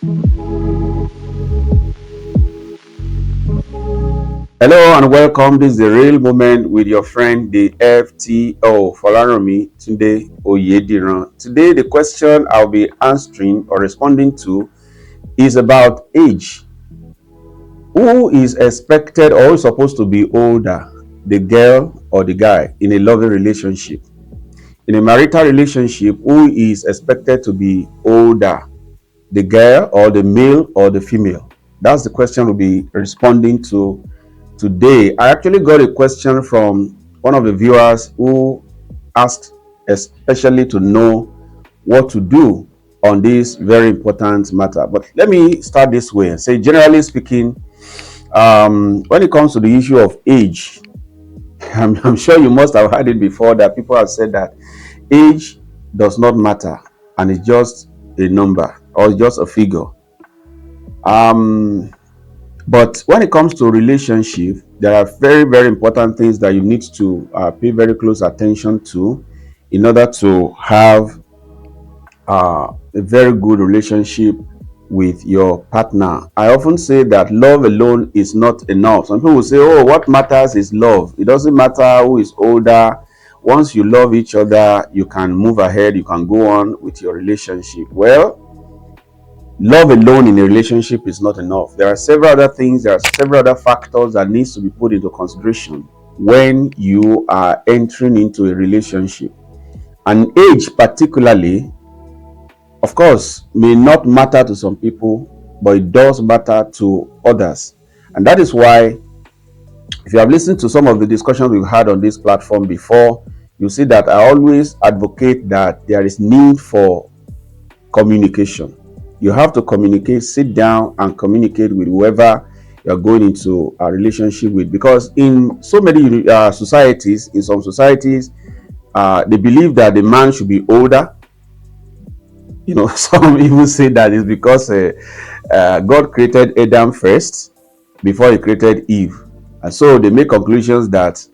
Hello and welcome. This is the real moment with your friend, the FTO, Folaromi Tunde Oyediran. Today, the question I'll be answering or responding to is about age. Who is expected or is supposed to be older, the girl or the guy in a loving relationship? In a marital relationship, who is expected to be older, the girl or the male or the female? That's the question we'll be responding to today. I actually got a question from one of the viewers who asked especially to know what to do on this very important matter. But let me start this way and say, generally speaking, when it comes to the issue of age, I'm sure you must have heard it before that people have said that age does not matter and it's just a number or just a figure. Um, But when it comes to relationship, there are very, very important things that you need to pay very close attention to in order to have a very good relationship with your partner. I often say that love alone is not enough. Some people say, oh, what matters is love. It doesn't matter who is older. Once you love each other, you can move ahead, you can go on with your relationship. Well, love alone in a relationship is not enough. There are several other things, there are several other factors that needs to be put into consideration when you are entering into a relationship. And age particularly, of course, may not matter to some people, but it does matter to others. And that is why, if you have listened to some of the discussions we've had on this platform before, you see that I always advocate that there is need for communication. You have to communicate, sit down and communicate with whoever you're going into a relationship with. Because in so many societies, in some societies, they believe that the man should be older. You know, some even say that it's because God created Adam first before he created Eve. And so they make conclusions that,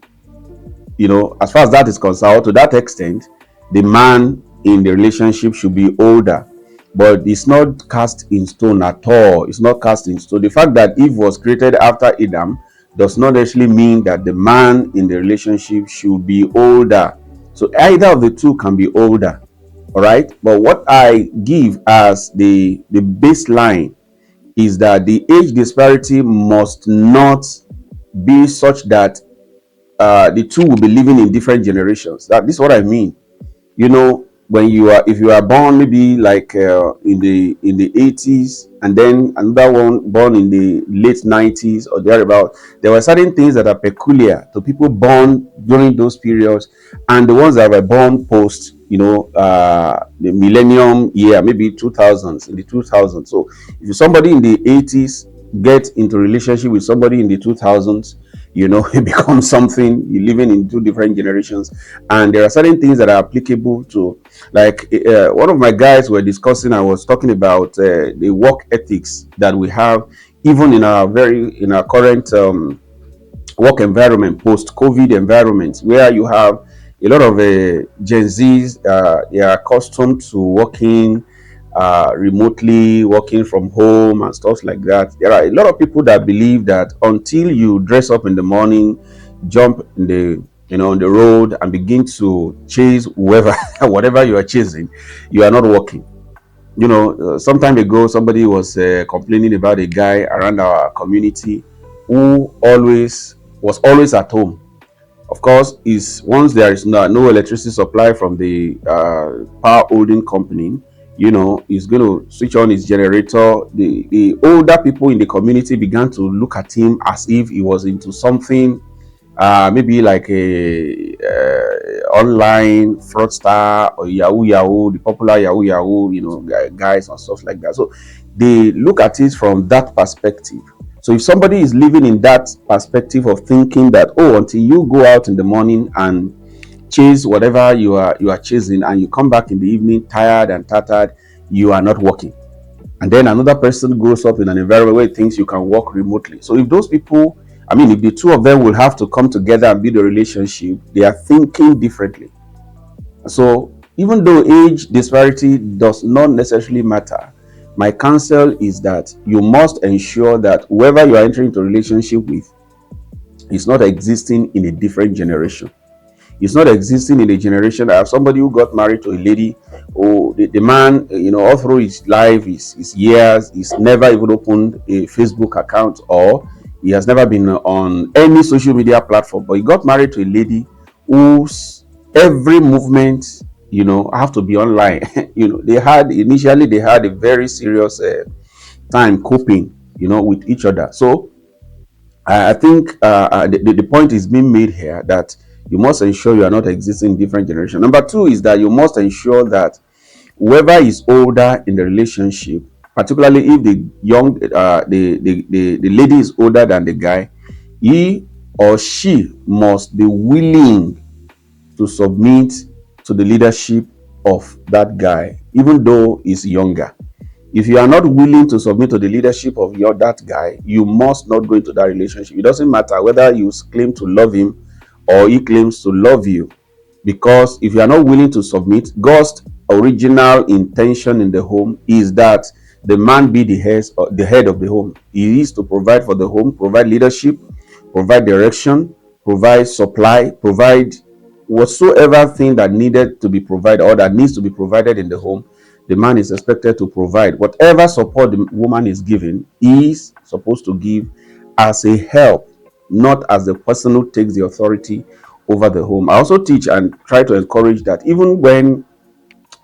you know, as far as that is concerned, to that extent, the man in the relationship should be older. But it's not cast in stone at all. It's not cast in stone. The fact that Eve was created after Adam does not actually mean that the man in the relationship should be older. So either of the two can be older. All right. But what I give as the baseline is that the age disparity must not be such that the two will be living in different generations. That this is what I mean. You know, when you are, if you are born maybe like in the 80s, and then another one born in the late 90s or thereabout, there were certain things that are peculiar to people born during those periods and the ones that were born post, you know, the millennium year, maybe 2000s, in the 2000s. So if somebody in the 80s get into relationship with somebody in the 2000s, you know, it becomes something. You're living in two different generations, and there are certain things that are applicable to, like one of my guys were discussing. I was talking about the work ethics that we have even in our current work environment, post COVID environment, where you have a lot of Gen Zs. They are accustomed to working remotely, working from home and stuff like that. There are a lot of people that believe that until you dress up in the morning, jump in the, you know, on the road and begin to chase whoever whatever you are chasing, you are not working. You know, some time ago somebody was complaining about a guy around our community who always was always at home. Of course, is once there is no electricity supply from the power holding company, you know, he's going to switch on his generator. The older people in the community began to look at him as if he was into something, maybe like a online fraudster or Yahoo Yahoo, the popular Yahoo Yahoo, you know, guys and stuff like that. So they look at it from that perspective. So if somebody is living in that perspective of thinking that, oh, until you go out in the morning and chase whatever you are chasing and you come back in the evening tired and tattered, you are not working. And then another person grows up in an environment where he thinks you can work remotely. So if those people, I mean, if the two of them will have to come together and build a relationship, they are thinking differently. So even though age disparity does not necessarily matter, my counsel is that you must ensure that whoever you are entering into a relationship with is not existing in a different generation. It's not existing in a generation. I have somebody who got married to a lady. Oh, the man, all through his life, his years, he's never even opened a Facebook account, or he has never been on any social media platform. But he got married to a lady whose every movement, have to be online. They had a very serious time coping, with each other. So I think the point is being made here that you must ensure you are not existing in different generation. Number two is that you must ensure that whoever is older in the relationship, particularly if the lady is older than the guy, he or she must be willing to submit to the leadership of that guy, even though he's younger. If you are not willing to submit to the leadership of that guy, you must not go into that relationship. It doesn't matter whether you claim to love him or he claims to love you, because if you are not willing to submit, God's original intention in the home is that the man be the head of the home. He is to provide for the home, provide leadership, provide direction, provide supply, provide whatsoever thing that needed to be provided or that needs to be provided in the home. The man is expected to provide whatever support the woman is giving. He is supposed to give as a help, not as the person who takes the authority over the home. I also teach and try to encourage that even when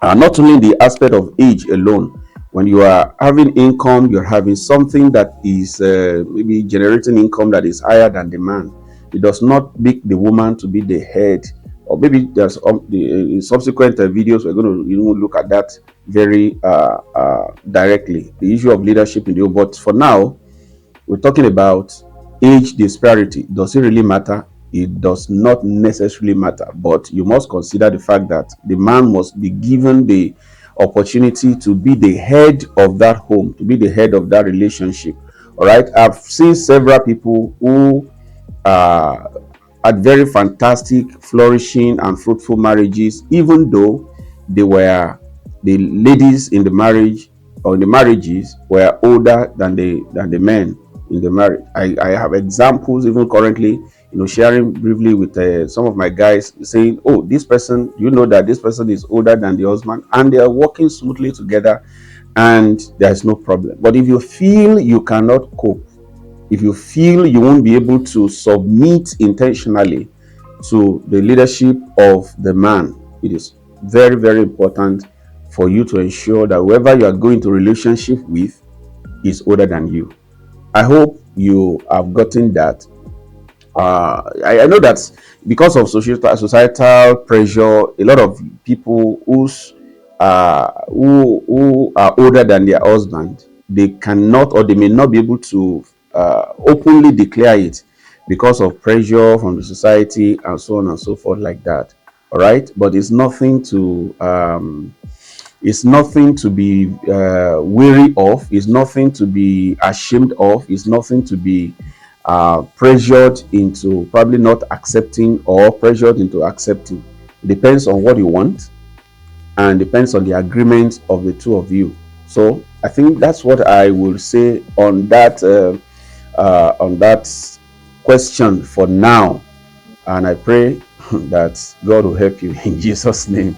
not only in the aspect of age alone, when you are having income, you're having something that is maybe generating income that is higher than the man. It does not make the woman to be the head. Or maybe there's in subsequent videos we're going to look at that very directly, the issue of leadership in the home. But for now, we're talking about age disparity. Does it really matter? It does not necessarily matter, but you must consider the fact that the man must be given the opportunity to be the head of that home, to be the head of that relationship. All right. I've seen several people who uh, had very fantastic, flourishing, and fruitful marriages, even though they were the ladies in the marriage or in the marriages were older than the men in the marriage. I have examples even currently, sharing briefly with some of my guys saying, "Oh, this person, you know that this person is older than the husband, and they are working smoothly together, and there's no problem." But if you feel you cannot cope, if you feel you won't be able to submit intentionally to the leadership of the man, it is very, very important for you to ensure that whoever you are going to relationship with is older than you. I hope you have gotten that. I know that because of societal pressure, a lot of people who are older than their husband, they cannot or they may not be able to openly declare it because of pressure from the society and so on and so forth like that. All right, but it's nothing to be weary of. It's nothing to be ashamed of. It's nothing to be pressured into probably not accepting or pressured into accepting. It depends on what you want and depends on the agreement of the two of you. So I think that's what I will say on that question for now. And I pray that God will help you in Jesus' name.